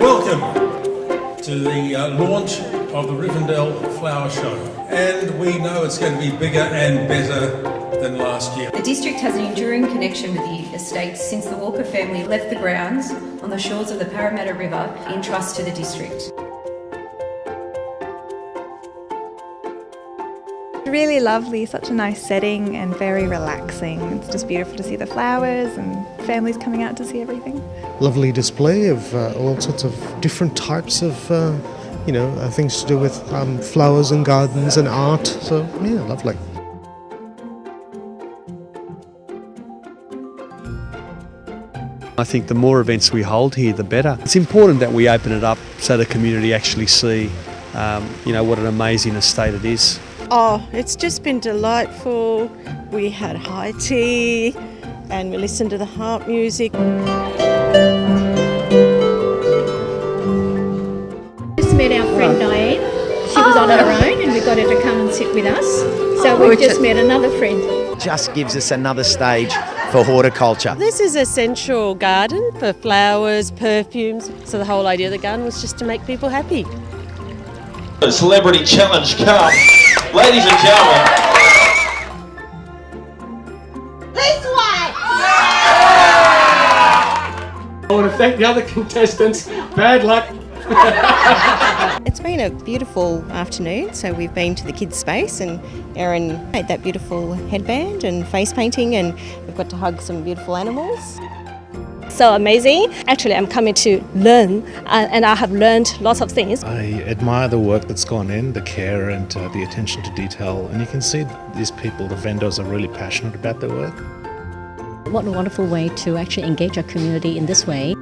Welcome to the launch of the Rivendell Flower Show, and we know it's going to be bigger and better than last year. The district has an enduring connection with the estate since the Walker family left the grounds on the shores of the Parramatta River in trust to the district. Really lovely, such a nice setting and very relaxing. It's just beautiful to see the flowers and families coming out to see everything. Lovely display of all sorts of different types of things to do with flowers and gardens and art, so yeah, lovely. I think the more events we hold here, the better. It's important that we open it up so the community actually see what an amazing estate it is. Oh, it's just been delightful. We had high tea and we listened to the harp music. Just met our friend Diane. She was on her own and we got her to come and sit with us. So we've just met another friend. Just gives us another stage for horticulture. This is a central garden for flowers, perfumes. So the whole idea of the garden was just to make people happy. The celebrity challenge come. Ladies and gentlemen. This way! I want to thank the other contestants. Bad luck. It's been a beautiful afternoon, so we've been to the kids' space and Erin made that beautiful headband and face painting, and we've got to hug some beautiful animals. So amazing. Actually, I'm coming to learn and I have learned lots of things. I admire the work that's gone in, the care and the attention to detail, and you can see these people, the vendors, are really passionate about their work. What a wonderful way to actually engage our community in this way.